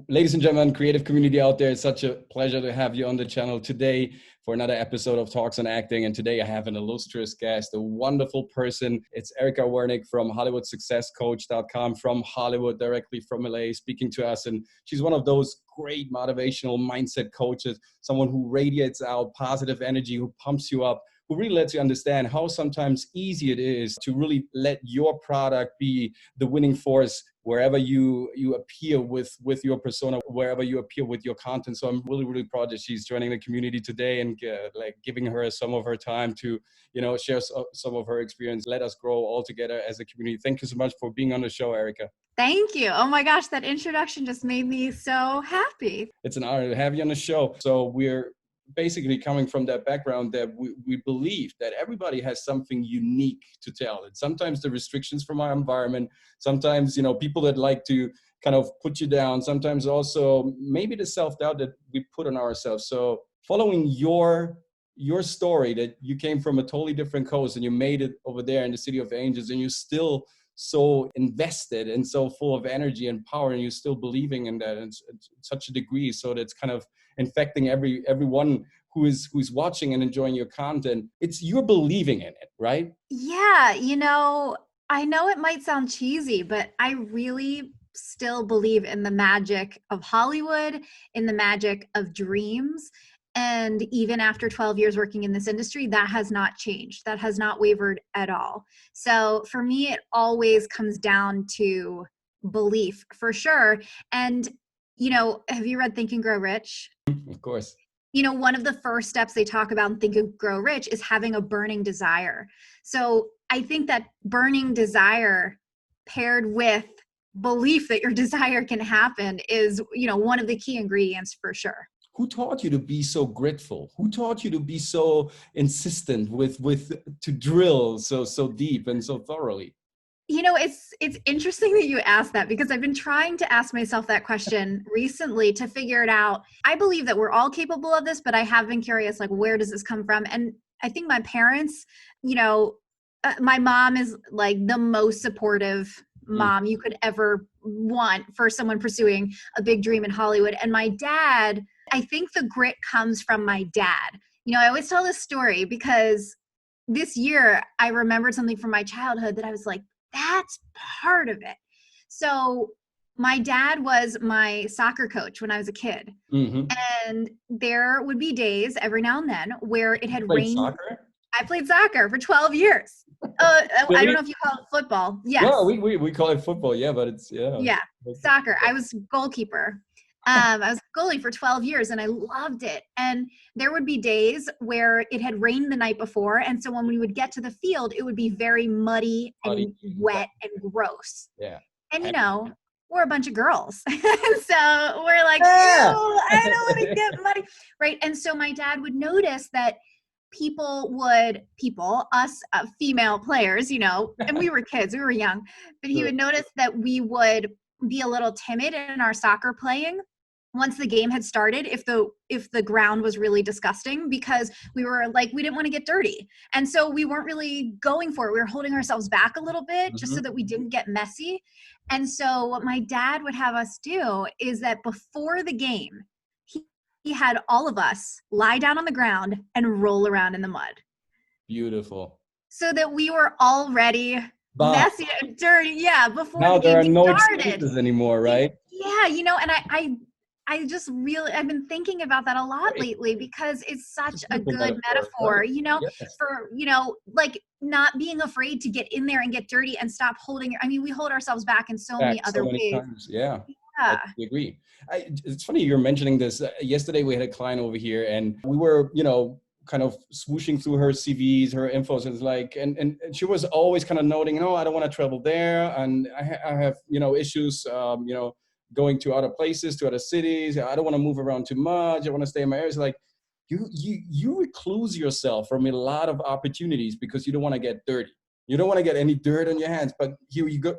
ladies and gentlemen, creative community out there, it's such a pleasure to have you on the channel today for another episode of Talks on Acting. And today I have an illustrious guest, a wonderful person. It's Erica Wernick from HollywoodSuccessCoach.com, from Hollywood, directly from LA, speaking to us. And she's one of those great motivational mindset coaches, someone who radiates out positive energy, who pumps you up, who really lets you understand how sometimes easy it is to really let your product be the winning force wherever you appear with your persona, wherever you appear with your content. So I'm really, really proud that she's joining the community today and giving her some of her time to, share some of her experience. Let us grow all together as a community. Thank you so much for being on the show, Erica. Thank you. Oh my gosh, that introduction just made me so happy. It's an honor to have you on the show. So we're basically coming from that background that we believe that everybody has something unique to tell. And sometimes the restrictions from our environment, sometimes, people that like to kind of put you down, sometimes also maybe the self-doubt that we put on ourselves. So following your story, that you came from a totally different coast and you made it over there in the City of Angels, and you're still so invested and so full of energy and power, and you're still believing in that. It's such a degree, so that's kind of infecting everyone who is watching and enjoying your content. It's you're believing in it, right? Yeah, I know it might sound cheesy, but I really still believe in the magic of Hollywood, in the magic of dreams. And even after 12 years working in this industry, that has not changed. That has not wavered at all. So for me, it always comes down to belief, for sure. And, have you read Think and Grow Rich? Of course. One of the first steps they talk about in Think and Grow Rich is having a burning desire. So I think that burning desire paired with belief that your desire can happen is, one of the key ingredients for sure. Who taught you to be so grateful? Who taught you to be so insistent to drill so deep and so thoroughly? It's interesting that you asked that, because I've been trying to ask myself that question recently to figure it out. I believe that we're all capable of this, but I have been curious, where does this come from? And I think my parents, my mom is like the most supportive mom you could ever want for someone pursuing a big dream in Hollywood. And my dad, I think the grit comes from my dad. I always tell this story because this year I remembered something from my childhood that I was like, that's part of it. So my dad was my soccer coach when I was a kid. Mm-hmm. And there would be days every now and then where it had rained. Soccer? I played soccer for 12 years. I don't know if you call it football. Yes. No, we call it football. Yeah, but it's, yeah. Yeah, soccer. I was goalkeeper. I was goalie for 12 years and I loved it. And there would be days where it had rained the night before. And so when we would get to the field, it would be very muddy and wet and gross. Yeah. And we're a bunch of girls. So we're like, oh, I don't want to get muddy. Right. And so my dad would notice that us female players, and we were kids, we were young, but he would notice that we would be a little timid in our soccer playing once the game had started, if the ground was really disgusting, because we were like, we didn't want to get dirty. And so we weren't really going for it. We were holding ourselves back a little bit just so that we didn't get messy. And so what my dad would have us do is that before the game, he had all of us lie down on the ground and roll around in the mud. Beautiful. So that we were already messy and dirty. Yeah. Before now the game there are no started. excuses anymore, right? Yeah. And I just really, I've been thinking about that a lot lately, because it's such a good metaphor, yes. for, not being afraid to get in there and get dirty and stop holding. We hold ourselves back in so many other ways. Times. Yeah. I agree. It's funny you're mentioning this. Yesterday we had a client over here and we were, kind of swooshing through her CVs, her infos, and it's like, and she was always kind of noting, I don't want to travel there, and I have, issues, going to other places, to other cities. I don't want to move around too much. I want to stay in my areas. Like, you recluse yourself from a lot of opportunities because you don't want to get dirty. You don't want to get any dirt on your hands. But here we go.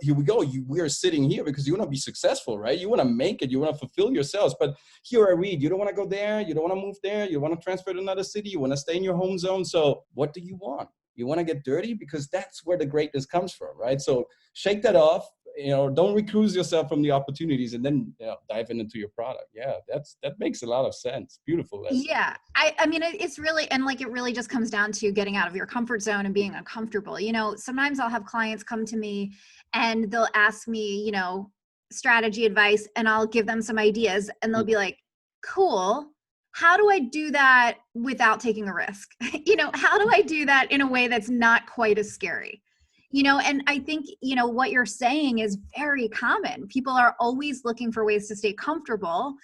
We are sitting here because you want to be successful, right? You want to make it. You want to fulfill yourselves. But here I read, you don't want to go there. You don't want to move there. You want to transfer to another city. You want to stay in your home zone. So what do you want? You want to get dirty because that's where the greatness comes from, right? So shake that off. don't recluse yourself from the opportunities and then dive into your product. Yeah, that makes a lot of sense. Beautiful lesson. Yeah. I mean, it's really, and like, it really just comes down to getting out of your comfort zone and being uncomfortable. Sometimes I'll have clients come to me and they'll ask me, strategy advice, and I'll give them some ideas, and they'll be like, cool. How do I do that without taking a risk? How do I do that in a way that's not quite as scary? And I think, what you're saying is very common. People are always looking for ways to stay comfortable.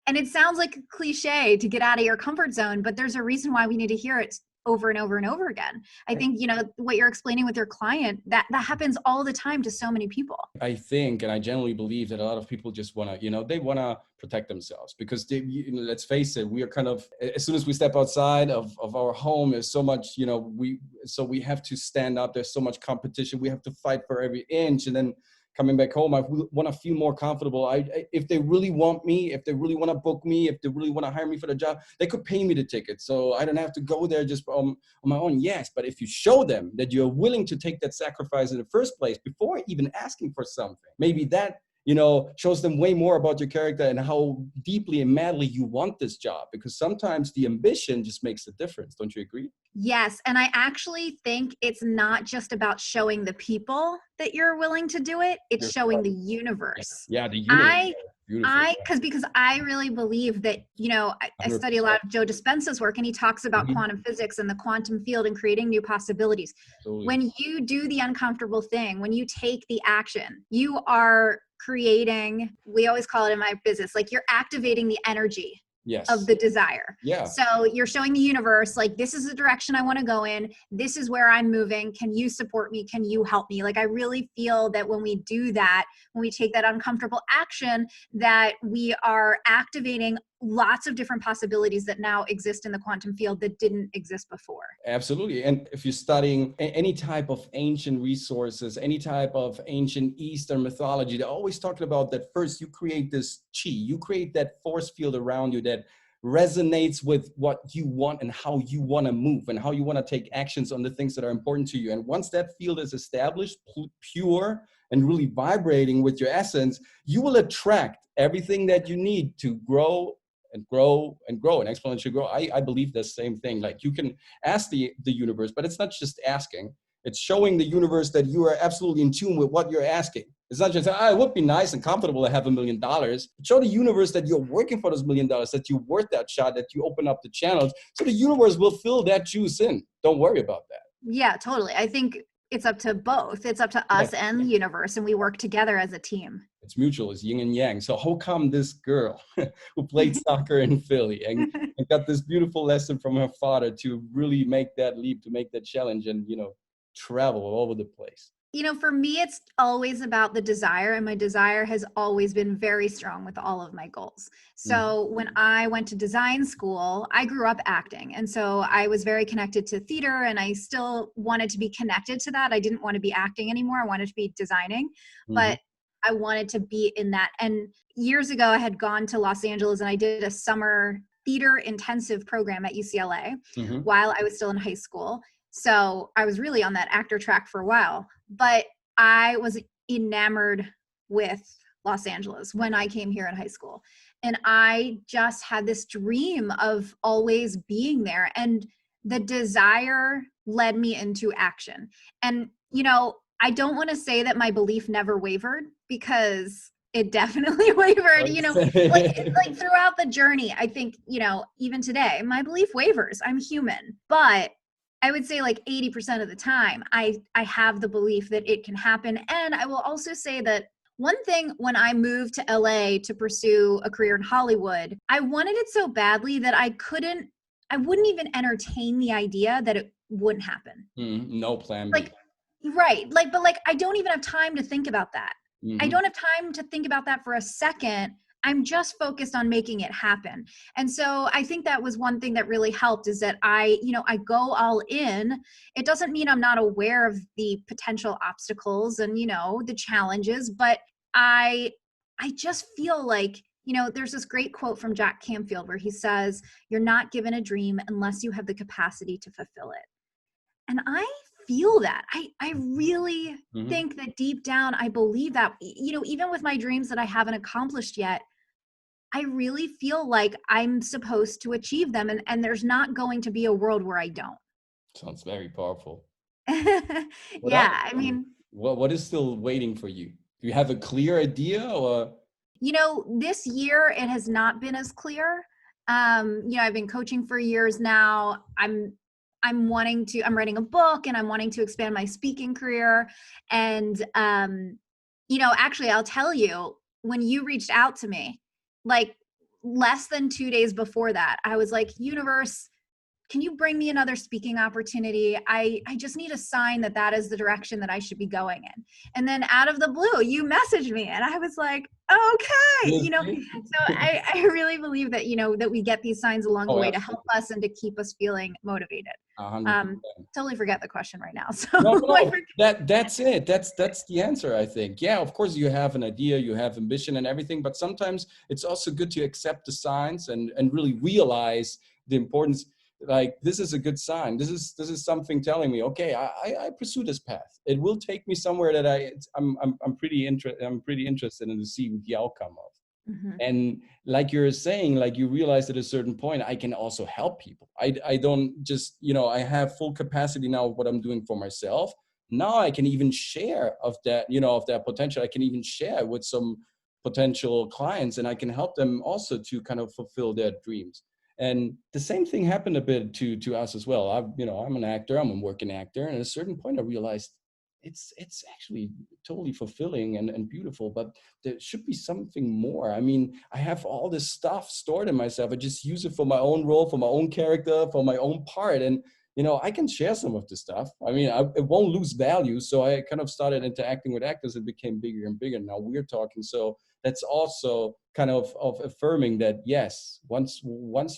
And it sounds like a cliche to get out of your comfort zone, but there's a reason why we need to hear it over and over and over again. I think, what you're explaining with your client, that happens all the time to so many people. I think, and I generally believe that a lot of people just want to, they want to protect themselves because let's face it, we are kind of, as soon as we step outside of our home, there's so much, we have to stand up. There's so much competition. We have to fight for every inch. And then coming back home, I want to feel more comfortable. If they really want me, if they really want to book me, if they really want to hire me for the job, they could pay me the ticket. So I don't have to go there just on my own. Yes, but if you show them that you're willing to take that sacrifice in the first place before even asking for something, maybe that shows them way more about your character and how deeply and madly you want this job, because sometimes the ambition just makes a difference. Don't you agree? Yes. And I actually think it's not just about showing the people that you're willing to do it. It's showing the universe. Yeah, the universe. Because I really believe that, I study a lot of Joe Dispenza's work, and he talks about quantum physics and the quantum field and creating new possibilities. Absolutely. When you do the uncomfortable thing, when you take the action, you are creating, we always call it in my business, like you're activating the energy of the desire. Yeah. So you're showing the universe, like, this is the direction I want to go in. This is where I'm moving. Can you support me? Can you help me? Like, I really feel that when we do that, when we take that uncomfortable action, that we are activating lots of different possibilities that now exist in the quantum field that didn't exist before. Absolutely. And if you're studying any type of ancient resources, any type of ancient Eastern mythology, they're always talking about that first you create this chi, you create that force field around you that resonates with what you want and how you want to move and how you want to take actions on the things that are important to you. And once that field is established, pure and really vibrating with your essence, you will attract everything that you need to grow and grow and grow and exponentially grow. I believe the same thing. Like, you can ask the universe, but it's not just asking. It's showing the universe that you are absolutely in tune with what you're asking. It's not just, it would be nice and comfortable to have $1 million. Show the universe that you're working for those $1 million, that you're worth that shot, that you open up the channels, so the universe will fill that juice in. Don't worry about that. Yeah, totally. I think it's up to both. It's up to us and the universe, and we work together as a team. It's mutual. It's yin and yang. So how come this girl who played soccer in Philly and got this beautiful lesson from her father to really make that leap, to make that challenge and, travel all over the place? For me, it's always about the desire, and my desire has always been very strong with all of my goals. So when I went to design school, I grew up acting. And so I was very connected to theater, and I still wanted to be connected to that. I didn't want to be acting anymore. I wanted to be designing, but I wanted to be in that. And years ago, I had gone to Los Angeles and I did a summer theater intensive program at UCLA while I was still in high school. So I was really on that actor track for a while, but I was enamored with Los Angeles when I came here in high school. And I just had this dream of always being there. And the desire led me into action. And, I don't want to say that my belief never wavered, because it definitely wavered, like throughout the journey. I think, even today, my belief wavers. I'm human. But I would say like 80% of the time, I have the belief that it can happen. And I will also say that one thing, when I moved to LA to pursue a career in Hollywood, I wanted it so badly that I wouldn't even entertain the idea that it wouldn't happen. No plan B. But I don't even have time to think about that. I don't have time to think about that for a second. I'm just focused on making it happen. And so I think that was one thing that really helped, is that I go all in. It doesn't mean I'm not aware of the potential obstacles and, the challenges, but I just feel like, there's this great quote from Jack Canfield where he says, "You're not given a dream unless you have the capacity to fulfill it." And I feel that. I really Mm-hmm. think that deep down, I believe that, even with my dreams that I haven't accomplished yet, I really feel like I'm supposed to achieve them. And there's not going to be a world where I don't. Sounds very powerful. What are Yeah. I you? mean, What is still waiting for you? Do you have a clear idea or? this year it has not been as clear. I've been coaching for years now. I'm writing a book and I'm wanting to expand my speaking career. And, actually, I'll tell you, when you reached out to me, like less than 2 days before that, I was like, universe, can you bring me another speaking opportunity? I just need a sign that that is the direction that I should be going in. And then out of the blue, you messaged me and I was like, okay, so I really believe that, that we get these signs along the Oh, way to help absolutely. us and to keep us feeling motivated. 100%. Totally forget the question right now. So No, no, that's it. That's the answer, I think. Yeah, of course you have an idea, you have ambition and everything, but sometimes it's also good to accept the signs and really realize the importance. Like, this is a good sign. This is something telling me, okay, I pursue this path. It will take me somewhere that I'm pretty interested in to see the outcome of. Mhm. And like you're saying, like you realize at a certain point, I can also help people. I don't just, I have full capacity now of what I'm doing for myself. Now I can even share of that, of that potential. I can even share with some potential clients and I can help them also to kind of fulfill their dreams. And the same thing happened a bit to us as well. I'm an actor, I'm a working actor. And at a certain point I realized it's actually totally fulfilling and beautiful, but there should be something more. I mean, I have all this stuff stored in myself. I just use it for my own role, for my own character, for my own part. And, I can share some of the stuff. I mean, it won't lose value. So I kind of started interacting with actors. It became bigger and bigger. Now we're talking. So that's also kind of affirming that, yes, once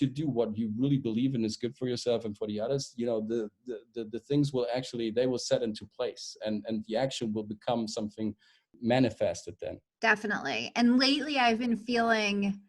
you do what you really believe in is good for yourself and for the others, the things will actually, they will set into place and the action will become something manifested then. Definitely. And lately I've been feeling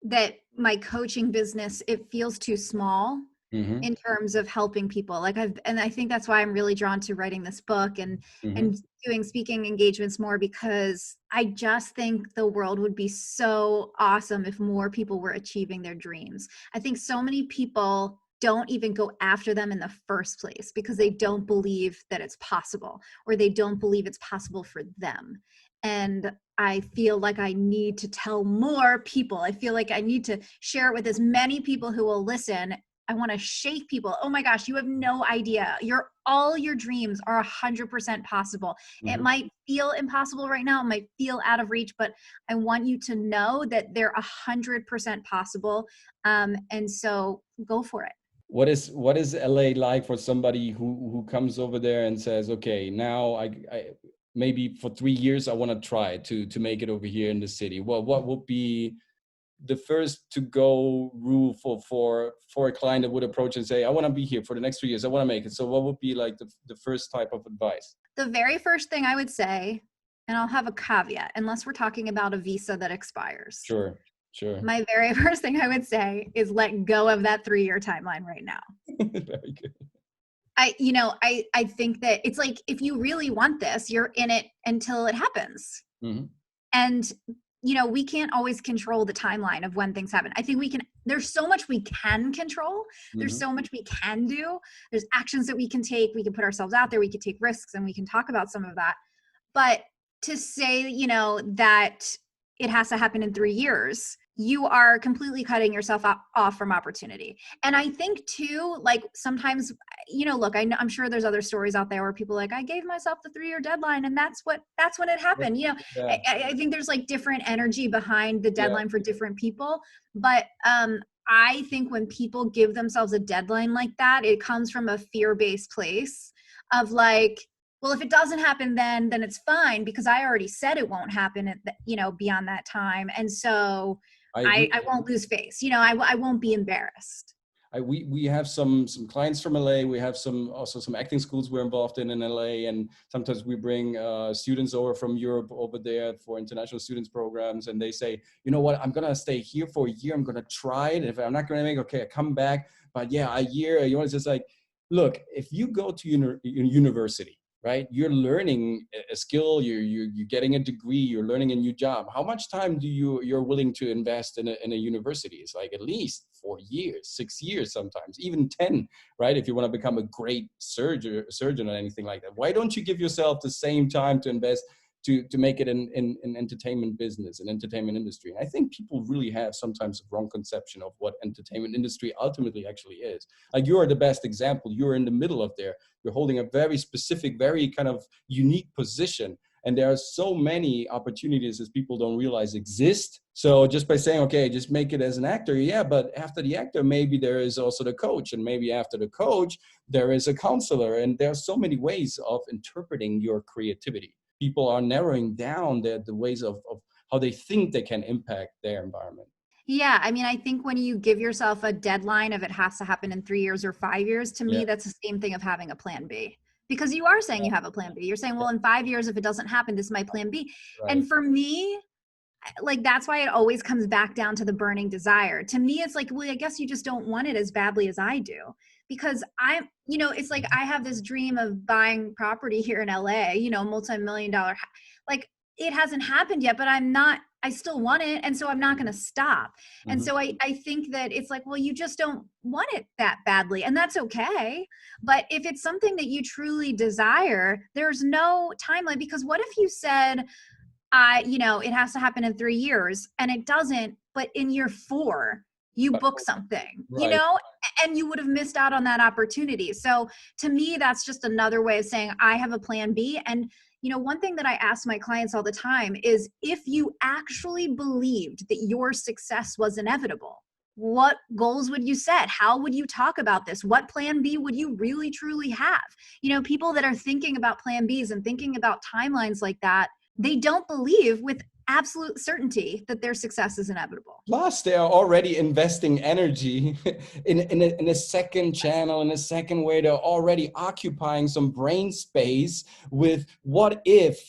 that my coaching business, it feels too small Mm-hmm. in terms of helping people. And I think that's why I'm really drawn to writing this book Mm-hmm. and doing speaking engagements more, because I just think the world would be so awesome if more people were achieving their dreams. I think so many people don't even go after them in the first place because they don't believe that it's possible, or they don't believe it's possible for them. And I feel like I need to tell more people. I feel like I need to share it with as many people who will listen. I want to shake people. Oh my gosh, you have no idea. All your dreams are 100% possible. It Mm-hmm. might feel impossible right now. It might feel out of reach, but I want you to know that they're 100% possible. And so go for it. What is LA like for somebody who comes over there and says, okay, now I maybe for 3 years I want to try to make it over here in the city? Well, what would be the first to go rule for a client that would approach and say, I want to be here for the next 3 years, I want to make it? So what would be like the first type of advice? The very first thing I would say, and I'll have a caveat, unless we're talking about a visa that expires. Sure. My very first thing I would say is let go of that 3-year timeline right now. Very good. I think that it's like, if you really want this, you're in it until it happens. Mm-hmm. And, we can't always control the timeline of when things happen. I think there's so much we can control. There's Mm-hmm. so much we can do. There's actions that we can take. We can put ourselves out there. We can take risks, and we can talk about some of that. But to say, that it has to happen in 3 years, you are completely cutting yourself off from opportunity. And I think too, like sometimes, look, I'm sure there's other stories out there where people are like, I gave myself the 3-year deadline and that's when it happened. Yeah. I think there's like different energy behind the Yeah. deadline for different people. But I think when people give themselves a deadline like that, it comes from a fear-based place of like, well, if it doesn't happen, then it's fine because I already said it won't happen, beyond that time. And so I agree. I won't lose face. I won't be embarrassed. We have some clients from LA. We have some acting schools we're involved in LA, and sometimes we bring students over from Europe over there for international students programs. And they say, you know what, I'm gonna stay here for a year. I'm gonna try it. If I'm not gonna make it, okay, I come back. But yeah, a year. It's just like, look, if you go to university, right, you're learning a skill, you're getting a degree, you're learning a new job. How much time you're willing to invest in a university? It's like at least 4 years, 6 years, sometimes even 10, right? If you want to become a great surgeon or anything like that. Why don't you give yourself the same time to invest to make it in entertainment business and entertainment industry? And I think people really have sometimes a wrong conception of what entertainment industry ultimately actually is. Like, you are the best example. You're in the middle of there. You're holding a very specific, very kind of unique position. And there are so many opportunities as people don't realize exist. So just by saying, okay, just make it as an actor. Yeah, but after the actor, maybe there is also the coach. And maybe after the coach, there is a counselor. And there are so many ways of interpreting your creativity. People are narrowing down the ways of how they think they can impact their environment. Yeah, I mean, I think when you give yourself a deadline of it has to happen in 3 years or 5 years, to me, that's the same thing of having a plan B. Because you are saying you have a plan B. You're saying, well, in 5 years, if it doesn't happen, this is my plan B. Right. And for me, like, that's why it always comes back down to the burning desire. To me, it's like, well, I guess you just don't want it as badly as I do. Because it's like I have this dream of buying property here in LA, multi-million-dollar, like, it hasn't happened yet, but I still want it. And so I'm not going to stop. Mm-hmm. And so I think that it's like, well, you just don't want it that badly, and that's okay. But if it's something that you truly desire, there's no timeline. Because what if you said, it has to happen in 3 years, and it doesn't, but in year 4, you book something, right. And you would have missed out on that opportunity. So to me, that's just another way of saying I have a plan B. And, one thing that I ask my clients all the time is, if you actually believed that your success was inevitable, what goals would you set? How would you talk about this? What plan B would you really, truly have? People that are thinking about plan Bs and thinking about timelines like that, they don't believe with absolute certainty that their success is inevitable. Plus, they are already investing energy in a second channel, in a second way. They're already occupying some brain space with what if,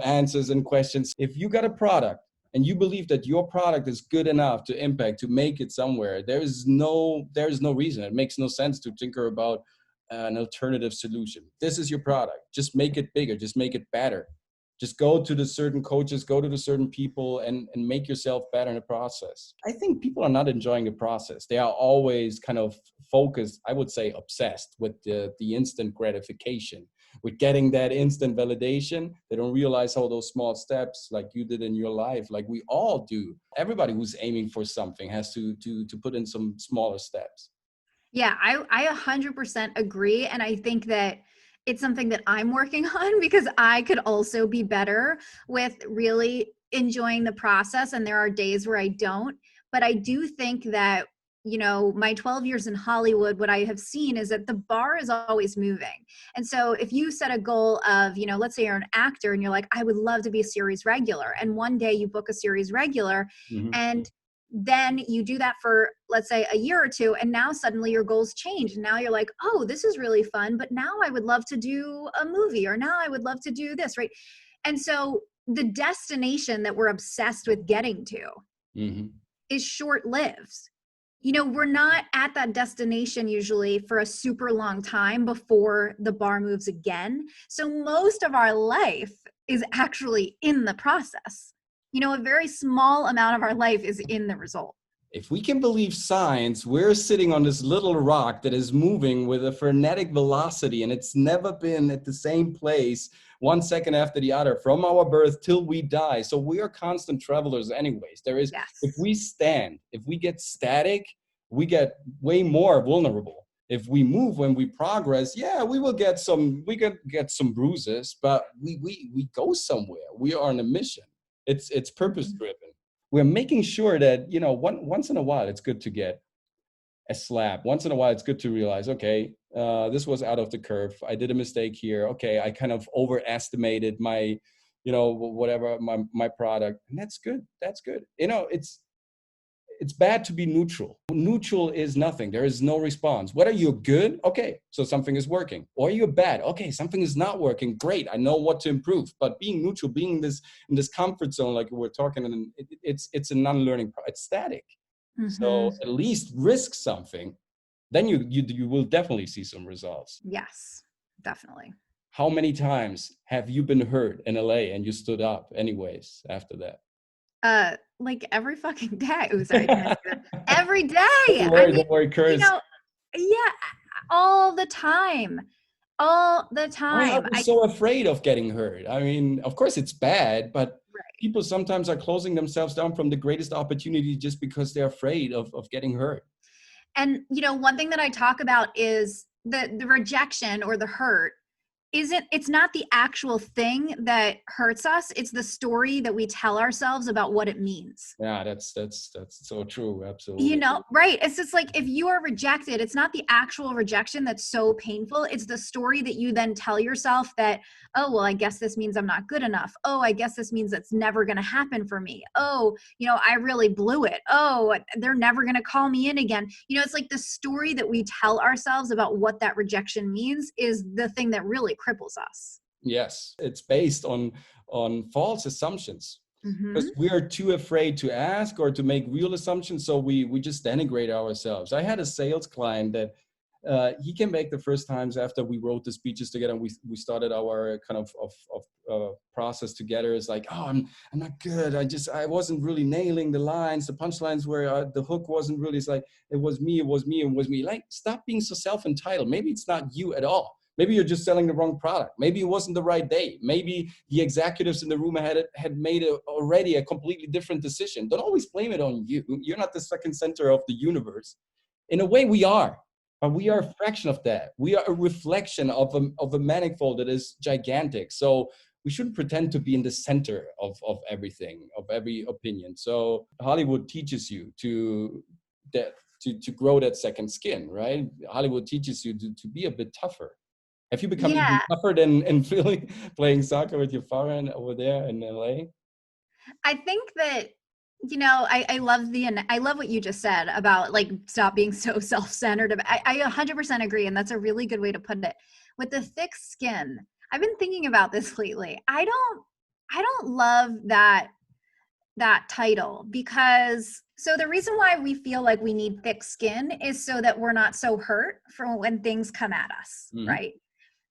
answers and questions. If you got a product and you believe that your product is good enough to impact, to make it somewhere, there's no reason. It makes no sense to tinker about an alternative solution. This is your product. Just make it bigger. Just make it better. Just go to the certain coaches, go to the certain people, and make yourself better in the process. I think people are not enjoying the process. They are always kind of focused, I would say obsessed with the instant gratification, with getting that instant validation. They don't realize how those small steps, like you did in your life, like we all do. Everybody who's aiming for something has to put in some smaller steps. Yeah, I 100% agree. And I think that it's something that I'm working on, because I could also be better with really enjoying the process. And there are days where I don't, but I do think that, my 12 years in Hollywood, what I have seen is that the bar is always moving. And so if you set a goal of, let's say you're an actor and you're like, I would love to be a series regular. And one day you book a series regular, Mm-hmm. and then you do that for, let's say, a year or two, and now suddenly your goals change. And now you're like, oh, this is really fun, but now I would love to do a movie, or now I would love to do this, right? And so the destination that we're obsessed with getting to Mm-hmm. is short-lived. We're not at that destination usually for a super long time before the bar moves again. So most of our life is actually in the process. A very small amount of our life is in the result. If we can believe science, we're sitting on this little rock that is moving with a frenetic velocity, and it's never been at the same place 1 second after the other from our birth till we die. So we are constant travelers anyways. Yes. If we get static, we get way more vulnerable. If we move, when we progress, we get some bruises, but we go somewhere. We are on a mission. It's purpose driven. We're making sure that, once in a while, it's good to get a slap. Once in a while, it's good to realize, okay, this was out of the curve. I did a mistake here. Okay, I kind of overestimated my, my product. And that's good. That's good. It's bad to be neutral. Neutral is nothing. There is no response. Whether you're good, okay, so something is working. Or you're bad, okay, something is not working. Great, I know what to improve. But being neutral, being in this comfort zone, like we're talking, and it's a non-learning. It's static. Mm-hmm. So at least risk something. then you will definitely see some results. Yes, definitely. How many times have you been hurt in LA and you stood up anyways after that? Like every fucking day. Oh, sorry, I didn't mean to say that. Every day. I mean, Don't worry, you curse. know, yeah, all the time. All the Why are time. we so afraid of getting hurt? I mean, of course it's bad, but Right. people sometimes are closing themselves down from the greatest opportunity just because they're afraid of getting hurt. And one thing that I talk about is the rejection or the hurt it's not the actual thing that hurts us, it's the story that we tell ourselves about what it means. Yeah, that's so true. Absolutely. Right. It's just like if you are rejected, it's not the actual rejection that's so painful. It's the story that you then tell yourself that, oh, well, I guess this means I'm not good enough. Oh, I guess this means it's never going to happen for me. Oh, I really blew it. Oh, they're never going to call me in again. It's like the story that we tell ourselves about what that rejection means is the thing that really cripples us. Yes, it's based on false assumptions. Mm-hmm. Because we're too afraid to ask or to make real assumptions, so we just denigrate ourselves. I had a sales client that he came back the first times after we wrote the speeches together, and we started our kind of process together. It's like, oh, I'm not good. I wasn't really nailing the lines. The punchlines were the hook wasn't really. It's like it was me. Like, stop being so self-entitled. Maybe it's not you at all. Maybe you're just selling the wrong product. Maybe it wasn't the right day. Maybe the executives in the room had made already a completely different decision. Don't always blame it on you. You're not the second center of the universe. In a way, we are, but we are a fraction of that. We are a reflection of a manifold that is gigantic. So we shouldn't pretend to be in the center of everything, of every opinion. So Hollywood teaches you to grow that second skin, right? Hollywood teaches you to be a bit tougher. Have you become even Yeah. tougher than playing soccer with your father over there in LA? I think that I love what you just said about like stop being so self-centered. I 100% agree, and that's a really good way to put it. With the thick skin, I've been thinking about this lately. I don't love that title because so the reason why we feel like we need thick skin is so that we're not so hurt from when things come at us, Mm-hmm. right?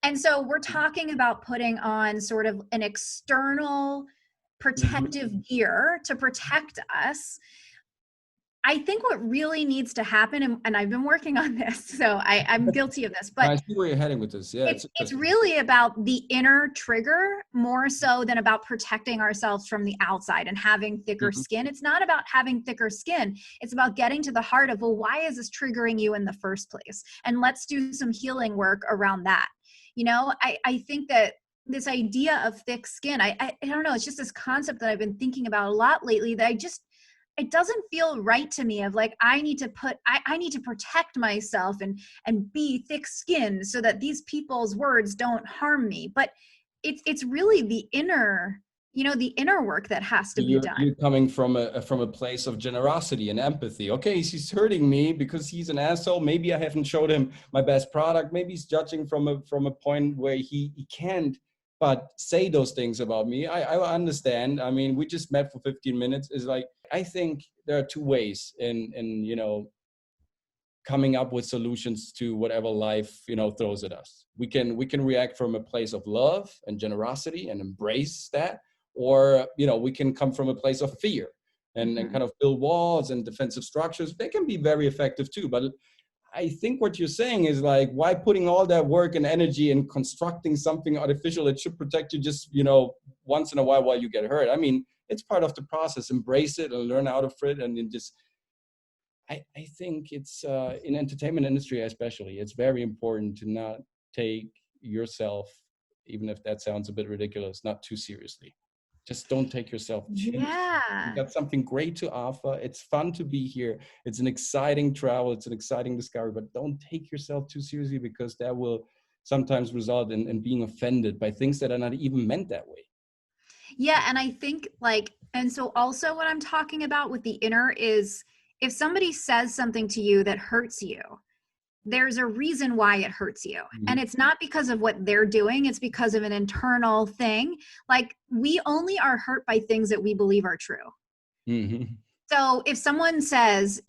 And so we're talking about putting on sort of an external protective gear to protect us. I think what really needs to happen, and I've been working on this, so I'm guilty of this, but I see where you're heading with this. Yeah, it's really about the inner trigger more so than about protecting ourselves from the outside and having thicker Mhm. skin. It's not about having thicker skin. It's about getting to the heart of, well, why is this triggering you in the first place? And let's do some healing work around that. I think that this idea of thick skin, I don't know, it's just this concept that I've been thinking about a lot lately that it doesn't feel right to me of like, I need to protect myself and be thick skinned so that these people's words don't harm me. But it's really the inner work that has to be done. You're coming from a place of generosity and empathy. Okay, he's hurting me because he's an asshole. Maybe I haven't showed him my best product. Maybe he's judging from a point where he can't but say those things about me. I understand. I mean, we just met for 15 minutes. It's like, I think there are two ways in coming up with solutions to whatever life throws at us. We can react from a place of love and generosity and embrace that, or we can come from a place of fear and kind of build walls and defensive structures. They can be very effective too, but I think what you're saying is like, why putting all that work and energy in constructing something artificial that should protect you just once in a while you get hurt? I mean, it's part of the process. Embrace it and learn out of it, and then just I think it's in entertainment industry especially, it's very important to not take yourself, even if that sounds a bit ridiculous, not too seriously. Just don't take yourself too seriously. You got something great to offer. It's fun to be here. It's an exciting travel. It's an exciting discovery, but don't take yourself too seriously, because that will sometimes result in being offended by things that are not even meant that way. Yeah, and I think and so also what I'm talking about with the inner is if somebody says something to you that hurts you, there's a reason why it hurts you. Mm-hmm. And it's not because of what they're doing, it's because of an internal thing. Like, we only are hurt by things that we believe are true. Mm-hmm. So if someone says,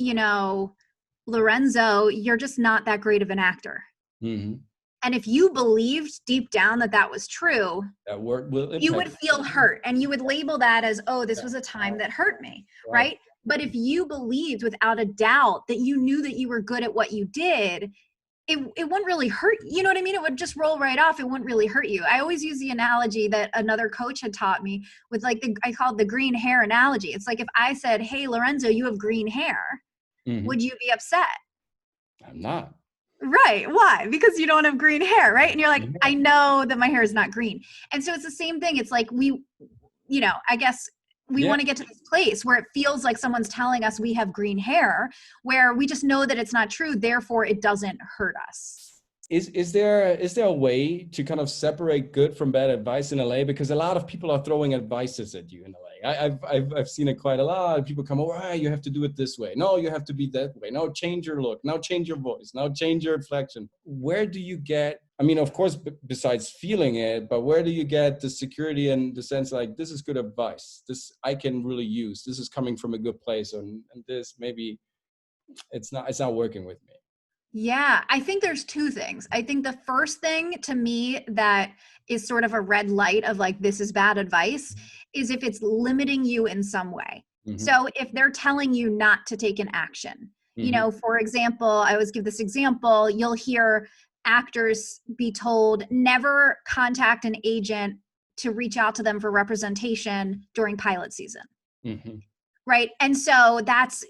Lorenzo, you're just not that great of an actor. Mm-hmm. And if you believed deep down that that was true, That word will you would impact. feel hurt and you would label that as, oh, this was a time that hurt me, right? But if you believed without a doubt that you knew that you were good at what you did, it wouldn't really hurt. You know what I mean? It would just roll right off. It wouldn't really hurt you. I always use the analogy that another coach had taught me with like I call it the green hair analogy. It's like if I said, hey, Lorenzo, you have green hair, would you be upset? I'm not. Right. Why? Because you don't have green hair, right? And you're like, I know that my hair is not green. And so it's the same thing. It's like I guess we want to get to this place where it feels like someone's telling us we have green hair, where we just know that it's not true. Therefore, it doesn't hurt us. Is there a way to kind of separate good from bad advice in LA? Because a lot of people are throwing advices at you in LA. I've seen it quite a lot. People come over, you have to do it this way. No, you have to be that way. No, change your look. Now change your voice. Now change your inflection. Where do you get, I mean, of course, besides feeling it, but where do you get the security and the sense like, this is good advice. This I can really use. This is coming from a good place. And this maybe it's not working with me. Yeah, I think there's two things. I think the first thing to me that is sort of a red light of like, this is bad advice, is if it's limiting you in some way. So if they're telling you not to take an action, for example, I always give this example, you'll hear actors be told never contact an agent to reach out to them for representation during pilot season. Right. And so that's,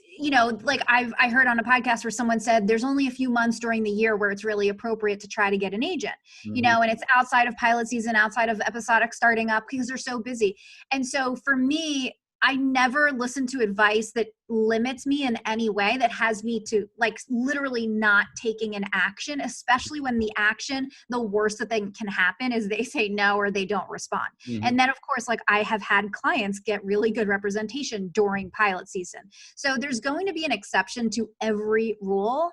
like I heard on a podcast where someone said there's only a few months during the year where it's really appropriate to try to get an agent, and it's outside of pilot season, outside of episodic starting up because they're so busy. And so for me, I never listen to advice that limits me in any way, that has me to like literally not taking an action, especially when the action, the worst that can happen is they say no or they don't respond. And then of course, like I have had clients get really good representation during pilot season. So there's going to be an exception to every rule.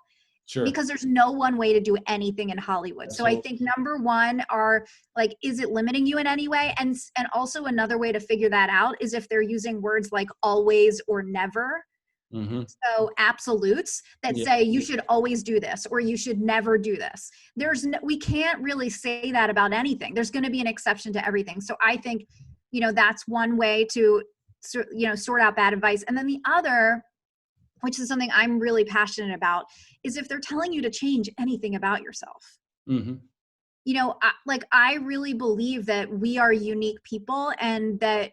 Sure. Because there's no one way to do anything in Hollywood. So I think number one are like, is it limiting you in any way? And also another way to figure that out is if they're using words like always or never. So absolutes that say you should always do this or you should never do this. We can't really say that about anything. There's going to be an exception to everything. So I think, that's one way to, sort out bad advice. And then the other, which is something I'm really passionate about, is if they're telling you to change anything about yourself. I really believe that we are unique people and that,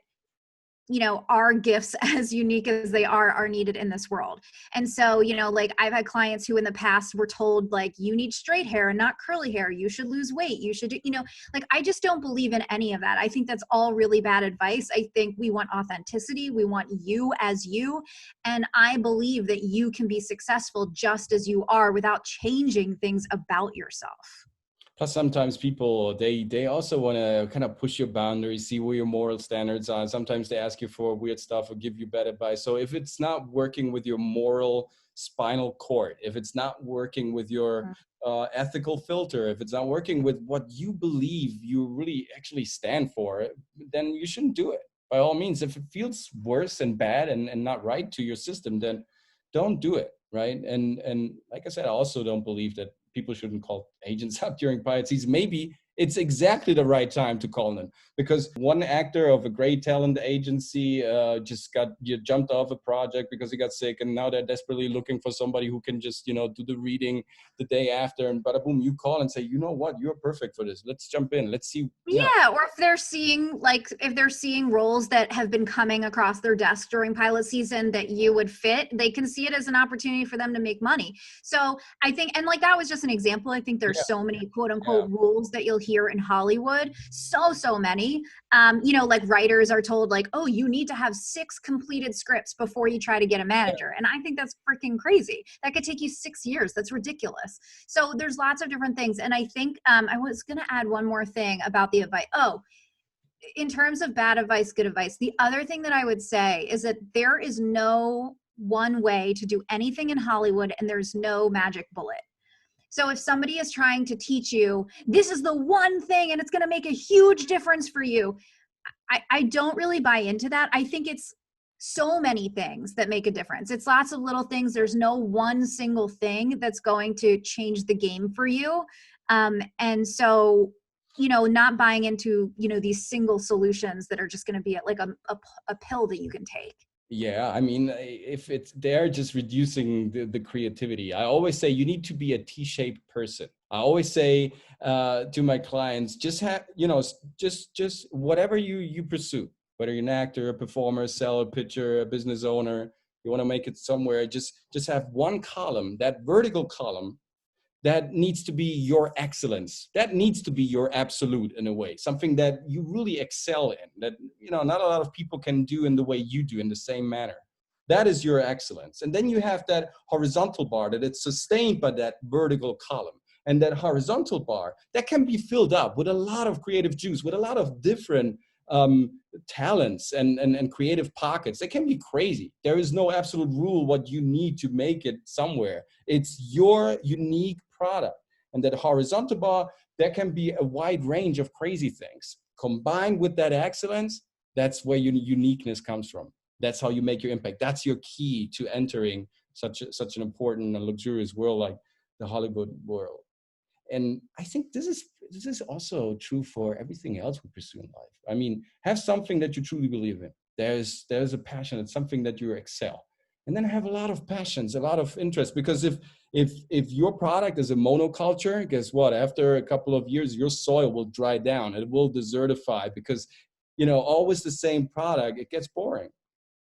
our gifts, as unique as they are needed in this world. And so, like I've had clients who in the past were told like, you need straight hair and not curly hair. You should lose weight. You should, like, I just don't believe in any of that. I think that's all really bad advice. I think we want authenticity. We want you as you. And I believe that you can be successful just as you are without changing things about yourself. Plus, sometimes people, they also want to kind of push your boundaries, see where your moral standards are. Sometimes they ask you for weird stuff or give you bad advice. So if it's not working with your moral spinal cord, if it's not working with your ethical filter, if it's not working with what you believe you really actually stand for, then you shouldn't do it. By all means, if it feels worse and bad and not right to your system, then don't do it, right? And like I said, I also don't believe that people shouldn't call agents up during pilot season. Maybe it's exactly the right time to call them, because one actor of a great talent agency just jumped off a project because he got sick, and now they're desperately looking for somebody who can just do the reading the day after, and bada boom, you call and say, you know what, you're perfect for this. Let's jump in. Let's see. Yeah, or if they're seeing roles that have been coming across their desk during pilot season that you would fit, they can see it as an opportunity for them to make money. So I think, and like that was just an example. I think there's so many quote unquote rules that you'll hear in Hollywood. So many. Like writers are told like, oh, you need to have 6 completed scripts before you try to get a manager. And I think that's freaking crazy. That could take you 6 years. That's ridiculous. So there's lots of different things. And I think I was going to add one more thing about the advice. Oh, in terms of bad advice, good advice. The other thing that I would say is that there is no one way to do anything in Hollywood, and there's no magic bullet. So if somebody is trying to teach you, this is the one thing and it's going to make a huge difference for you, I don't really buy into that. I think it's so many things that make a difference. It's lots of little things. There's no one single thing that's going to change the game for you. And so, not buying into, these single solutions that are just going to be like a pill that you can take. Yeah, I mean, if it's they're just reducing the creativity. I always say you need to be a T-shaped person. I always say to my clients, just have, just whatever you pursue, whether you're an actor, a performer, a seller, pitcher, a business owner, you want to make it somewhere, just have one column, that vertical column, that needs to be your excellence. That needs to be your absolute in a way, something that you really excel in, that, not a lot of people can do in the way you do in the same manner. That is your excellence. And then you have that horizontal bar that it's sustained by that vertical column. And that horizontal bar, that can be filled up with a lot of creative juice, with a lot of different talents and creative pockets. They can be crazy. There is no absolute rule what you need to make it somewhere. It's your unique product. And that horizontal bar, there can be a wide range of crazy things. Combined with that excellence, that's where your uniqueness comes from. That's how you make your impact. That's your key to entering such an important and luxurious world like the Hollywood world. And I think this is also true for everything else we pursue in life. I mean, have something that you truly believe in. There's a passion. It's something that you excel. And then have a lot of passions, a lot of interest. Because if your product is a monoculture, guess what? After a couple of years, your soil will dry down. It will desertify because, always the same product. It gets boring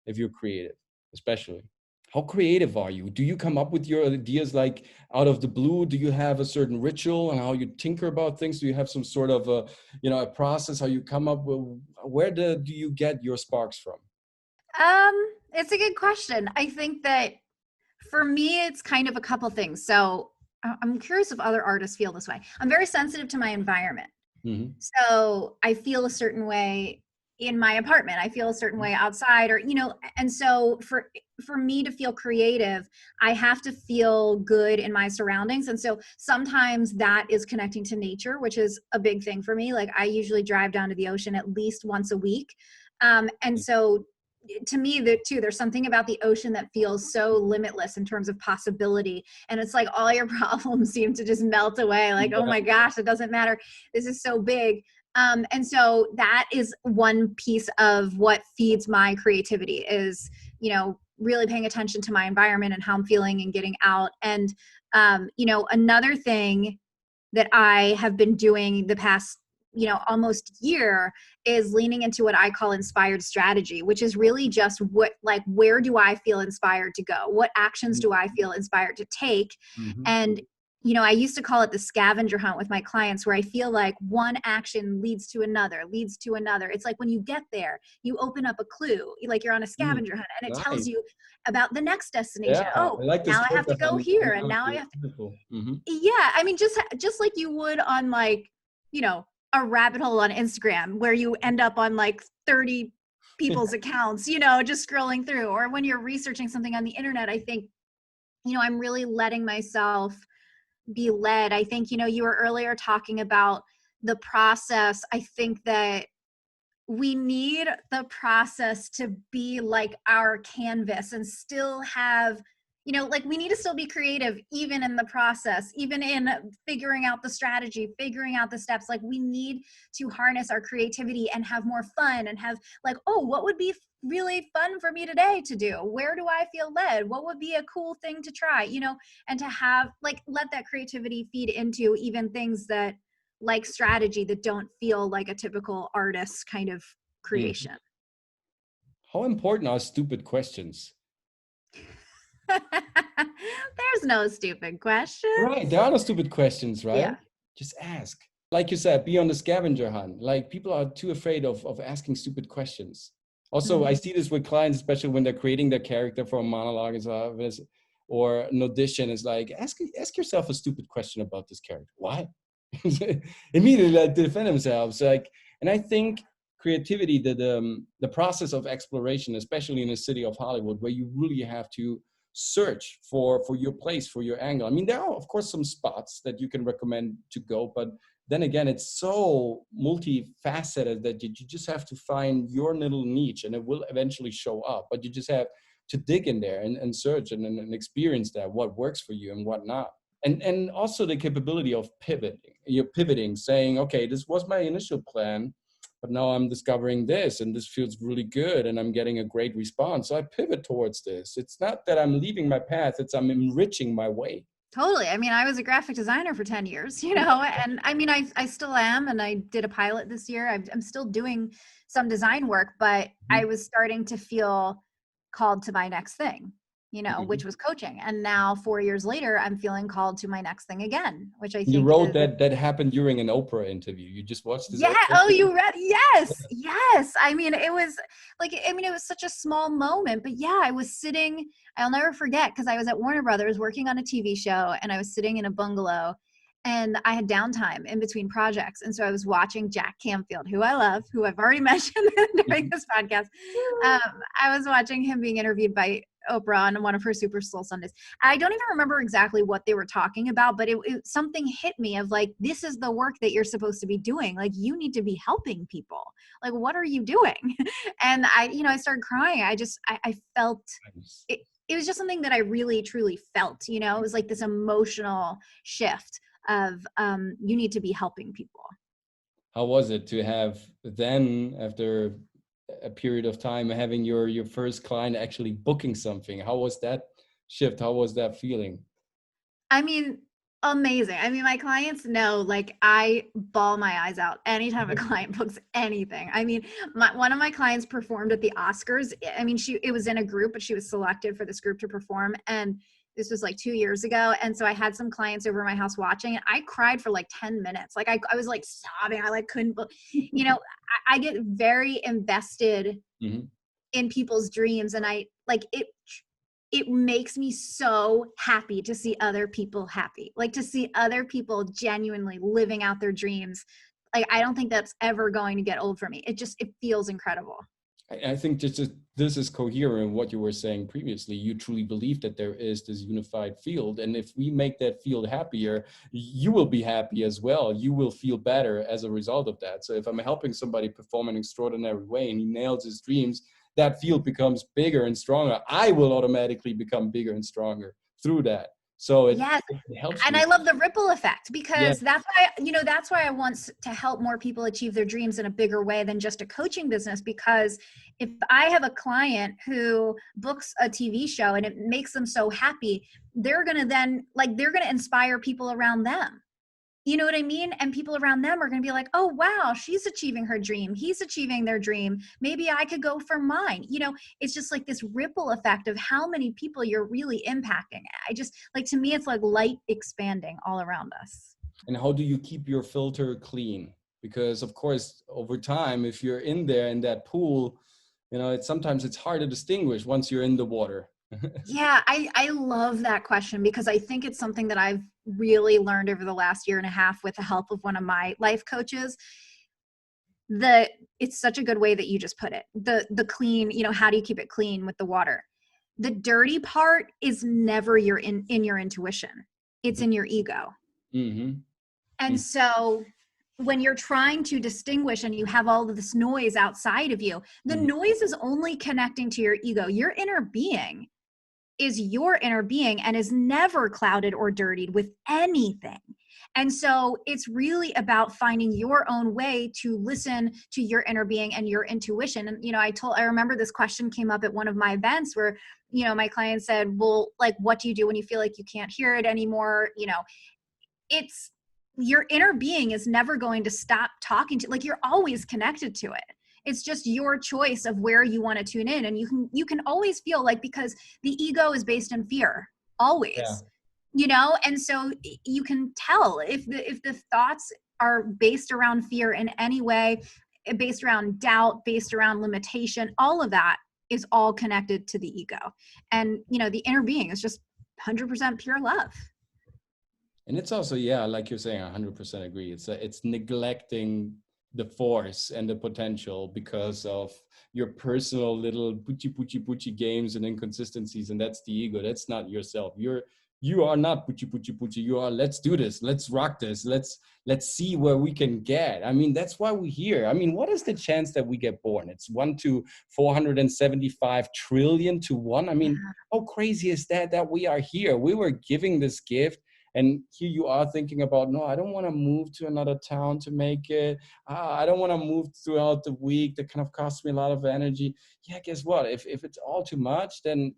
if you're creative, especially. How creative are you? Do you come up with your ideas like out of the blue? Do you have a certain ritual and how you tinker about things? Do you have some sort of a process how you come up with? Where do you get your sparks from? It's a good question. I think that for me, it's kind of a couple things. So I'm curious if other artists feel this way. I'm very sensitive to my environment. Mm-hmm. So I feel a certain way in my apartment. I feel a certain way outside, or, and so for me to feel creative, I have to feel good in my surroundings. And so sometimes that is connecting to nature, which is a big thing for me. Like I usually drive down to the ocean at least once a week. And so to me, there's something about the ocean that feels so limitless in terms of possibility. And it's like all your problems seem to just melt away. Like, oh my gosh, it doesn't matter. This is so big. And so that is one piece of what feeds my creativity is, really paying attention to my environment and how I'm feeling and getting out. And, another thing that I have been doing the past, almost year is leaning into what I call inspired strategy, which is really just where do I feel inspired to go? What actions do I feel inspired to take? Mm-hmm. And, I used to call it the scavenger hunt with my clients, where I feel like one action leads to another. It's like when you get there, you open up a clue, like you're on a scavenger hunt, and it tells you about the next destination. Yeah, oh, now I have to go here, and now I have to. Mm-hmm. Yeah, I mean, just like you would on like, a rabbit hole on Instagram where you end up on like 30 people's accounts, just scrolling through, or when you're researching something on the internet. I think, I'm really letting myself be led. I think, you were earlier talking about the process. I think that we need the process to be like our canvas and still have, we need to still be creative, even in the process, even in figuring out the strategy, figuring out the steps. Like we need to harness our creativity and have more fun and have like, oh, what would be really fun for me today to do? Where do I feel led? What would be a cool thing to try, and to have like, let that creativity feed into even things that like strategy that don't feel like a typical artist kind of creation. How important are stupid questions? There's no stupid questions. Right. There are no stupid questions, right? Yeah. Just ask. Like you said, be on the scavenger hunt. Like people are too afraid of asking stupid questions. Also, I see this with clients, especially when they're creating their character for a monologue or an audition. It's like, ask yourself a stupid question about this character. Why? Immediately like to defend themselves. Like, and I think creativity, the process of exploration, especially in a city of Hollywood, where you really have to search for your place, for your angle. I mean, there are of course some spots that you can recommend to go, but then again, it's so multifaceted that you just have to find your little niche, and it will eventually show up. But you just have to dig in there and search and experience that, what works for you and what not. And also the capability of pivoting. You're pivoting, saying, okay, this was my initial plan, but now I'm discovering this, and this feels really good, and I'm getting a great response. So I pivot towards this. It's not that I'm leaving my path, it's I'm enriching my way. Totally. I mean, I was a graphic designer for 10 years, you know, and I mean, I still am. And I did a pilot this year. I'm still doing some design work, but I was starting to feel called to my next thing, you know, which was coaching. And now 4 years later, I'm feeling called to my next thing again, which I think you wrote that happened during an Oprah interview. You just watched this. Yeah. Oprah Oh, interview? you read? Yes. Yes. I mean, it was like, I mean, it was such a small moment, but yeah, I was sitting, I'll never forget, because I was at Warner Brothers working on a TV show, and I was sitting in a bungalow, and I had downtime in between projects. And so I was watching Jack Canfield, who I love, who I've already mentioned during this podcast. I was watching him being interviewed by Oprah on one of her Super Soul Sundays. I don't even remember exactly what they were talking about, but it something hit me of like, this is the work that you're supposed to be doing. Like, you need to be helping people. Like, what are you doing? And I started crying. I felt it. It was just something that I really, truly felt, you know, it was like this emotional shift of you need to be helping people. How was it to have then, after a period of time, having your first client actually booking something? How was that shift? How was that feeling? I mean, amazing. I mean, my clients know, like, I bawl my eyes out anytime a client books anything. I mean, one of my clients performed at the Oscars. I mean, it was in a group, but she was selected for this group to perform. And this was like 2 years ago. And so I had some clients over my house watching, and I cried for like 10 minutes. Like, I was like sobbing. I like couldn't, you know, I get very invested in people's dreams. And I like it makes me so happy to see other people happy, like to see other people genuinely living out their dreams. Like, I don't think that's ever going to get old for me. It feels incredible. I think this is coherent with what you were saying previously. You truly believe that there is this unified field. And if we make that field happier, you will be happy as well. You will feel better as a result of that. So if I'm helping somebody perform in an extraordinary way and he nails his dreams, that field becomes bigger and stronger. I will automatically become bigger and stronger through that. So it helps And me. I love the ripple effect, Yeah. because that's why I want to help more people achieve their dreams in a bigger way than just a coaching business. Because if I have a client who books a TV show and it makes them so happy, they're going to inspire people around them. You know what I mean? And people around them are going to be like, oh, wow, she's achieving her dream. He's achieving their dream. Maybe I could go for mine. You know, it's just like this ripple effect of how many people you're really impacting. To me, it's like light expanding all around us. And how do you keep your filter clean? Because of course, over time, if you're in there in that pool, you know, sometimes it's hard to distinguish once you're in the water. Yeah, I love that question, because I think it's something that I've really learned over the last year and a half with the help of one of my life coaches. It's such a good way that you just put it. The clean, you know, how do you keep it clean with the water? The dirty part is never in your intuition. It's in your ego. And so when you're trying to distinguish and you have all of this noise outside of you, the noise is only connecting to your ego. Your inner being is your inner being and is never clouded or dirtied with anything. And so it's really about finding your own way to listen to your inner being and your intuition. And, you know, I remember this question came up at one of my events where, you know, my client said, well, like, what do you do when you feel like you can't hear it anymore? You know, it's your inner being is never going to stop talking to, like, you're always connected to it. It's just your choice of where you want to tune in. And you can always feel like, because the ego is based in fear, always, you know? And so you can tell if the thoughts are based around fear in any way, based around doubt, based around limitation, all of that is all connected to the ego. And, you know, the inner being is just 100% pure love. And it's also, yeah, like you're saying, 100% agree. It's neglecting the force and the potential because of your personal little puchi games and inconsistencies, and that's the ego. That's not yourself. You are not puchi puchi puchi. You are, let's do this. Let's rock this. Let's see where we can get. I mean, that's why we're here. I mean, what is the chance that we get born? It's 1 to 475 trillion to 1. I mean, how crazy is that we are here? We were giving this gift. And here you are thinking about, no, I don't want to move to another town to make it. I don't want to move throughout the week. That kind of costs me a lot of energy. Yeah, guess what? If it's all too much, then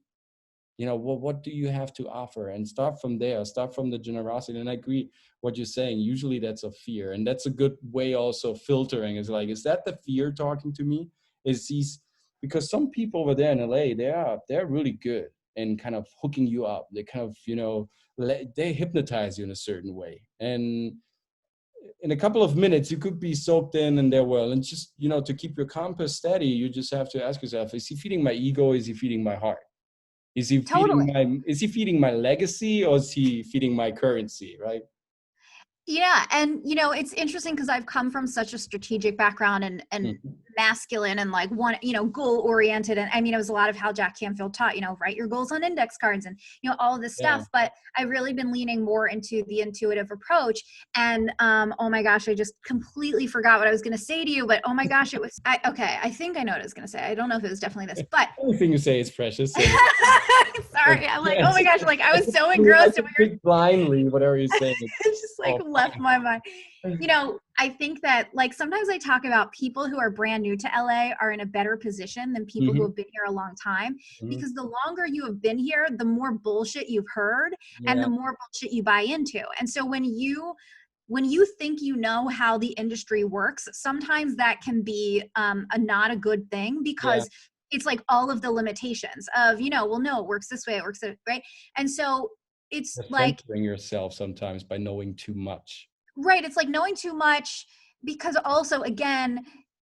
what do you have to offer? And start from there, start from the generosity. And I agree what you're saying. Usually that's a fear. And that's a good way also filtering is like, is that the fear talking to me? Because some people over there in LA, they're really good in kind of hooking you up. They kind of, they hypnotize you in a certain way. And in a couple of minutes, you could be soaked in their world. And just, to keep your compass steady, you just have to ask yourself, is he feeding my ego? Is he feeding my heart? Is he feeding my legacy, or is he feeding my currency, right? Yeah. And, it's interesting because I've come from such a strategic background and masculine and like goal oriented. And I mean, it was a lot of how Jack Canfield taught, write your goals on index cards and, all of this stuff. But I've really been leaning more into the intuitive approach. And, oh my gosh, I just completely forgot what I was going to say to you, but oh my gosh, I think I know what I was going to say. I don't know if it was definitely this, but everything you say is precious. So. Sorry. I'm like, oh my gosh, like I was so engrossed in blindly, whatever you're saying. It just left my mind. I think that like sometimes I talk about people who are brand new to LA are in a better position than people who have been here a long time, because the longer you have been here, the more bullshit you've heard and the more bullshit you buy into. And so when you think you know how the industry works, sometimes that can be not a good thing, because it's like all of the limitations of, well, no, it works this way, it works that way, right? And so it's like censoring yourself sometimes by knowing too much. Right. It's like knowing too much, because also, again,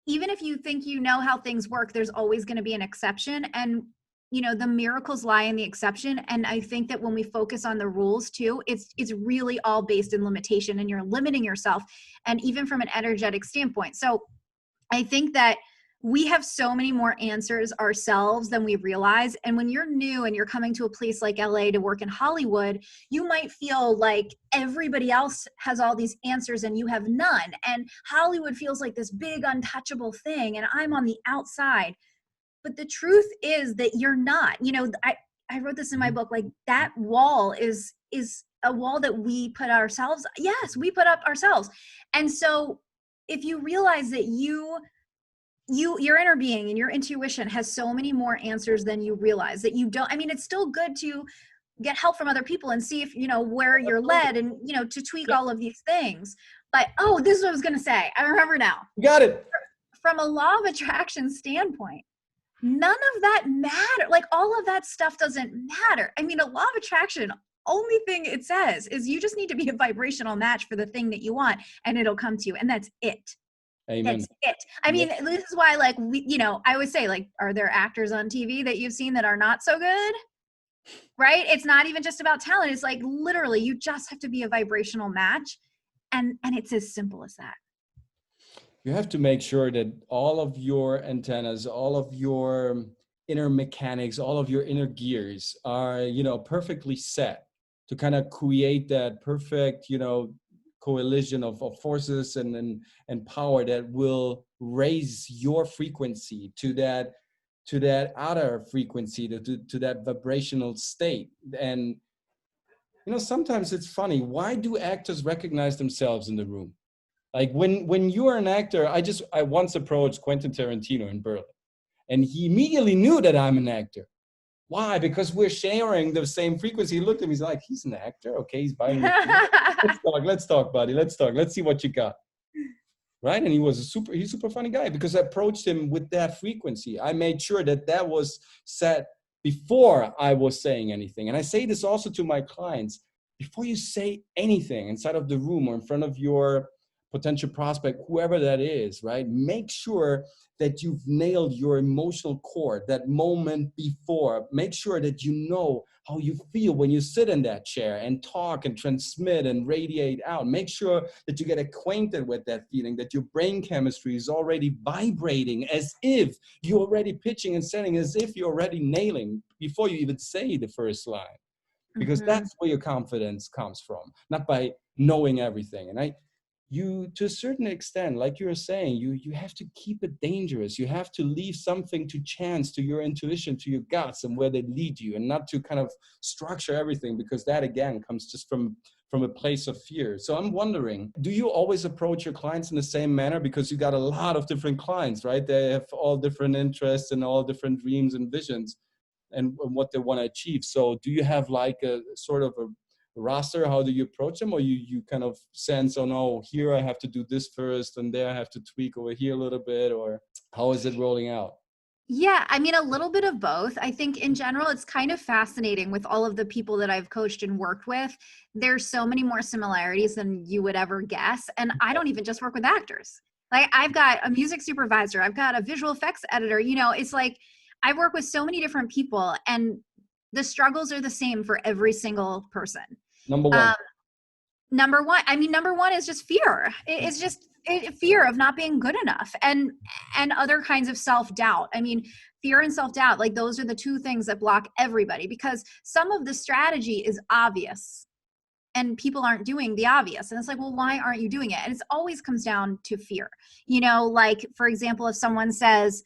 even if you think you know how things work, there's always going to be an exception. And, the miracles lie in the exception. And I think that when we focus on the rules too, it's really all based in limitation, and you're limiting yourself, and even from an energetic standpoint. So I think that we have so many more answers ourselves than we realize. And when you're new and you're coming to a place like LA to work in Hollywood, you might feel like everybody else has all these answers and you have none. And Hollywood feels like this big untouchable thing, and I'm on the outside. But the truth is that you're not. I wrote this in my book, like that wall is a wall that we put ourselves. Yes, we put up ourselves. And so if you realize that your inner being and your intuition has so many more answers than you realize, that you don't, I mean, it's still good to get help from other people and see if, where you're led and, to tweak all of these things. But, this is what I was going to say. I remember now. You got it. From a law of attraction standpoint, none of that matter. Like all of that stuff doesn't matter. I mean, a law of attraction, only thing it says is you just need to be a vibrational match for the thing that you want, and it'll come to you. And that's it. Amen. That's it. I mean, this is why, like, I always say, like, are there actors on TV that you've seen that are not so good? Right? It's not even just about talent. It's like, literally, you just have to be a vibrational match. And it's as simple as that. You have to make sure that all of your antennas, all of your inner mechanics, all of your inner gears are, perfectly set to kind of create that perfect, coalition of forces and power that will raise your frequency to that outer frequency, to that vibrational state. And sometimes it's funny, why do actors recognize themselves in the room? Like when you are an actor, I once approached Quentin Tarantino in Berlin, and he immediately knew that I'm an actor. Why? Because we're sharing the same frequency. He looked at me, he's like, he's an actor. Okay, he's buying me. Let's talk, buddy. Let's talk. Let's see what you got. Right? And he's a super funny guy, because I approached him with that frequency. I made sure that was set before I was saying anything. And I say this also to my clients, before you say anything inside of the room or in front of your potential prospect, whoever that is, right? Make sure that you've nailed your emotional core, that moment before. Make sure that you know how you feel when you sit in that chair and talk and transmit and radiate out. Make sure that you get acquainted with that feeling, that your brain chemistry is already vibrating as if you're already pitching and setting, as if you're already nailing before you even say the first line. because that's where your confidence comes from, not by knowing everything. And you, to a certain extent, like you were saying, you have to keep it dangerous. You have to leave something to chance, to your intuition, to your guts, and where they lead you, and not to kind of structure everything, because that again comes just from a place of fear. So I'm wondering, do you always approach your clients in the same manner? Because you got a lot of different clients, right? They have all different interests and all different dreams and visions and what they want to achieve. So do you have like a sort of a roster? How do you approach them? Or you kind of sense, oh no, here I have to do this first and there I have to tweak over here a little bit? Or how is it rolling out? Yeah, I mean, a little bit of both. I think in general, it's kind of fascinating with all of the people that I've coached and worked with. There's so many more similarities than you would ever guess. And I don't even just work with actors. Like, I've got a music supervisor, I've got a visual effects editor. It's like I work with so many different people, and the struggles are the same for every single person. Number one. Number one is just fear. It's just fear of not being good enough, and other kinds of self-doubt. I mean, fear and self-doubt, like those are the two things that block everybody, because some of the strategy is obvious and people aren't doing the obvious. And it's like, well, why aren't you doing it? And it always comes down to fear. Like, for example, if someone says,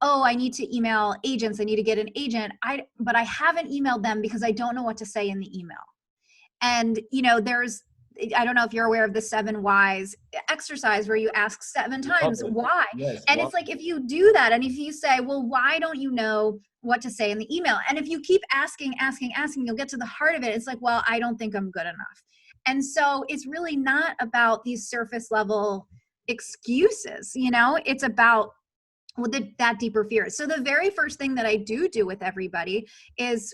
oh, I need to email agents, I need to get an agent, but I haven't emailed them because I don't know what to say in the email. And, I don't know if you're aware of the 7 whys exercise, where you ask 7 times why. Yes, and why? It's like, if you do that, and if you say, well, why don't you know what to say in the email? And if you keep asking, you'll get to the heart of it. It's like, well, I don't think I'm good enough. And so it's really not about these surface level excuses. It's about that deeper fear. So the very first thing that I do with everybody is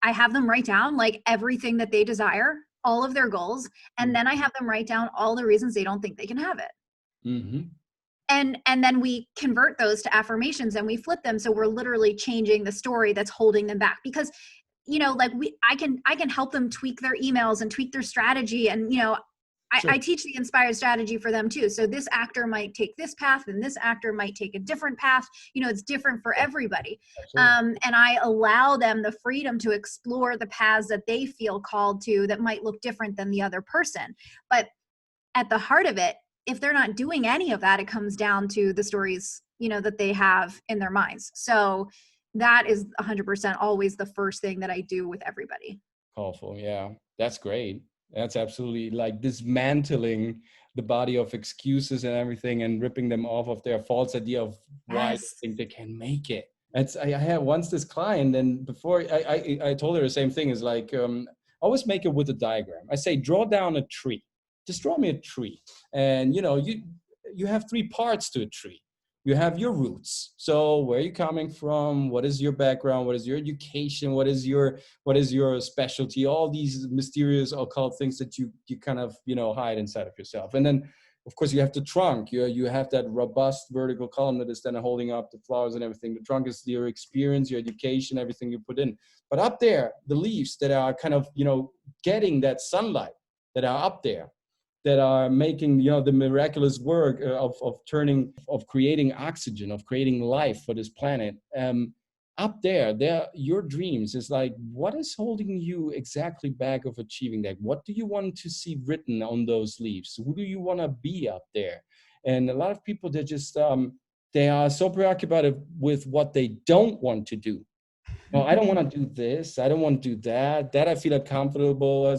I have them write down like everything that they desire, all of their goals. And then I have them write down all the reasons they don't think they can have it. Mm-hmm. And then we convert those to affirmations and we flip them. So we're literally changing the story that's holding them back, because, I can help them tweak their emails and tweak their strategy. And, Sure. I teach the inspired strategy for them too. So this actor might take this path and this actor might take a different path. It's different for everybody. And I allow them the freedom to explore the paths that they feel called to that might look different than the other person. But at the heart of it, if they're not doing any of that, it comes down to the stories, that they have in their minds. So that is 100% always the first thing that I do with everybody. Powerful. Yeah, that's great. That's absolutely like dismantling the body of excuses and everything and ripping them off of their false idea of why they think they can make it. I had once this client, and before I told her the same thing, is like, always make it with a diagram. I say, draw down a tree. Just draw me a tree. And you have 3 parts to a tree. You have your roots. So where are you coming from? What is your background? What is your education? What is your specialty? All these mysterious occult things that you kind of, hide inside of yourself. And then, of course, you have the trunk. You have that robust vertical column that is then holding up the flowers and everything. The trunk is your experience, your education, everything you put in. But up there, the leaves that are kind of, getting that sunlight, that are up there, that are making, the miraculous work of creating oxygen, of creating life for this planet. Up there, your dreams is like, what is holding you exactly back of achieving that? What do you want to see written on those leaves? Who do you want to be up there? And a lot of people, they're just, they are so preoccupied with what they don't want to do. No, I don't want to do this. I don't want to do that. That I feel uncomfortable.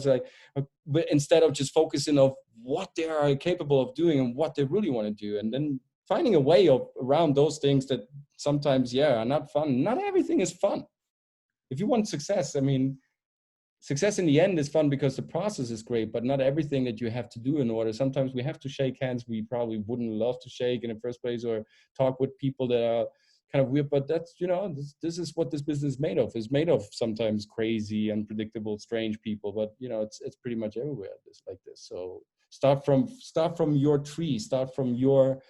But instead of just focusing on what they are capable of doing and what they really want to do, and then finding a way around those things that sometimes, are not fun. Not everything is fun. If you want success, success in the end is fun because the process is great, but not everything that you have to do in order. Sometimes we have to shake hands we probably wouldn't love to shake in the first place, or talk with people that are kind of weird, but that's, this is what this business is made of. It's made of sometimes crazy, unpredictable, strange people, but it's pretty much everywhere like this. So start from your tree, start from your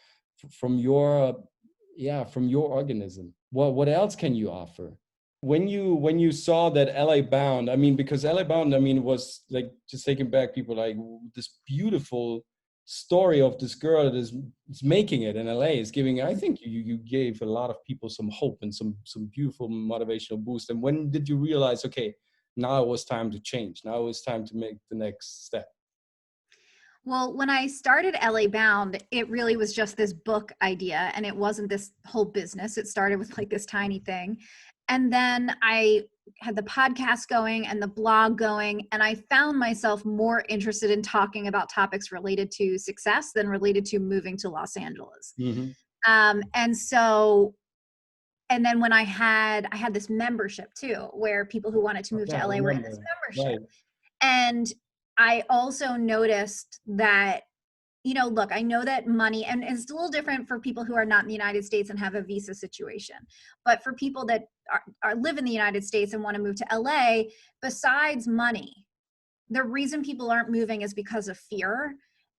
organism. What else can you offer? When you saw that LA Bound, because LA Bound, was like, just taking back people, like this beautiful story of this girl that is making it in LA is giving, I think you gave a lot of people some hope and some beautiful motivational boost. And when did you realize, okay, now it was time to change. Now it was time to make the next step? Well, when I started LA Bound, it really was just this book idea, and it wasn't this whole business. It started with like this tiny thing. And then I had the podcast going and the blog going, and I found myself more interested in talking about topics related to success than related to moving to Los Angeles. Mm-hmm. And then when I had this membership too, where people who wanted to move to LA were in this membership. Right. And I also noticed that, look, I know that money, and it's a little different for people who are not in the United States and have a visa situation, but for people that live in the United States and want to move to LA, besides money, the reason people aren't moving is because of fear.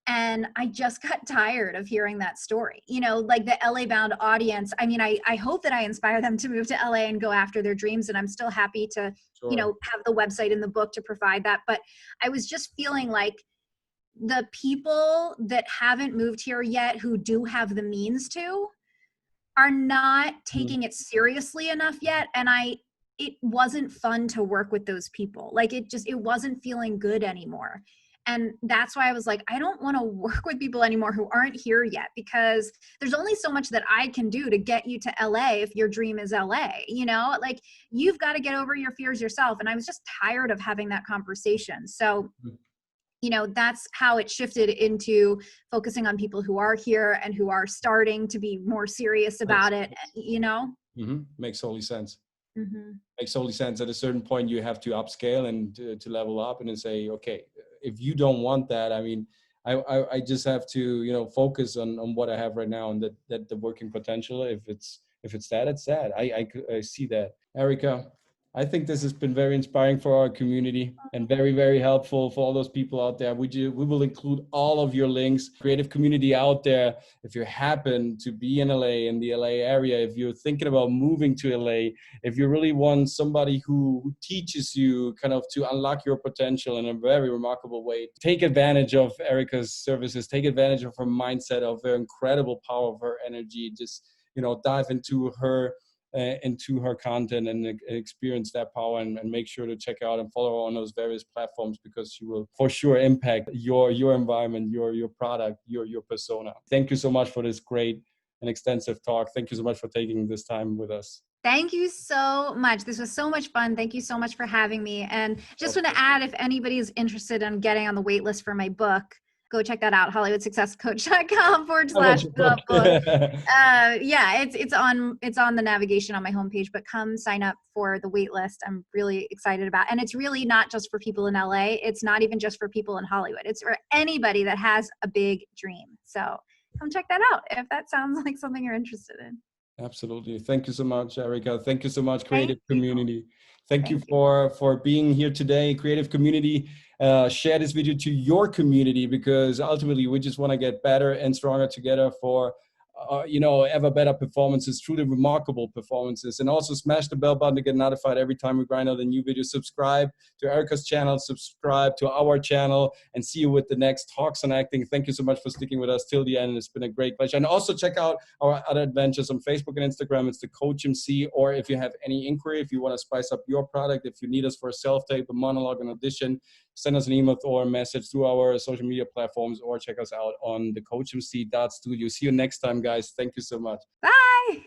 And I just got tired of hearing that story. Like the LA Bound audience, I mean, I hope that I inspire them to move to LA and go after their dreams. And I'm still happy to, have the website and the book to provide that. But I was just feeling like the people that haven't moved here yet, who do have the means to, are not taking it seriously enough yet. And it wasn't fun to work with those people. Like it wasn't feeling good anymore. And that's why I was like, I don't want to work with people anymore who aren't here yet, because there's only so much that I can do to get you to LA if your dream is LA, like you've got to get over your fears yourself. And I was just tired of having that conversation. So, that's how it shifted into focusing on people who are here and who are starting to be more serious about it, Makes totally sense. Mm-hmm. Makes totally sense. At a certain point, you have to upscale and to level up and then say, okay, if you don't want that, I mean, I just have to, focus on what I have right now, and that the working potential, if it's that, it's that. I see that. Erica, I think this has been very inspiring for our community and very, very helpful for all those people out there. We will include all of your links. Creative community out there, if you happen to be in LA, in the LA area, if you're thinking about moving to LA, if you really want somebody who teaches you kind of to unlock your potential in a very remarkable way, take advantage of Erica's services, take advantage of her mindset, of her incredible power, of her energy. Just, dive into her content and experience that power, and make sure to check out and follow her on those various platforms, because she will for sure impact your environment, your product, your persona. Thank you so much for this great and extensive talk. Thank you so much for taking this time with us. Thank you so much. This was so much fun. Thank you so much for having me. And just want to add, if anybody's interested in getting on the wait list for my book, go check that out, hollywoodsuccesscoach.com/book. It's on the navigation on my homepage, but come sign up for the wait list. I'm really excited about it. And it's really not just for people in LA. It's not even just for people in Hollywood. It's for anybody that has a big dream. So come check that out if that sounds like something you're interested in. Absolutely. Thank you so much, Erica. Thank you so much, creative community. Thank you for being here today. Creative community, share this video to your community, because ultimately we just want to get better and stronger together for ever better performances, truly remarkable performances. And also smash the bell button to get notified every time we grind out a new video. Subscribe to Erica's channel, subscribe to our channel, and see you with the next Talks on Acting. Thank you so much for sticking with us till the end. It's been a great pleasure. And also check out our other adventures on Facebook and Instagram. It's the COACHMC. Or if you have any inquiry, if you want to spice up your product, if you need us for a self-tape, a monologue, an audition, send us an email or a message through our social media platforms, or check us out on the COACHMC.studio. See you next time, guys. Thank you so much. Bye.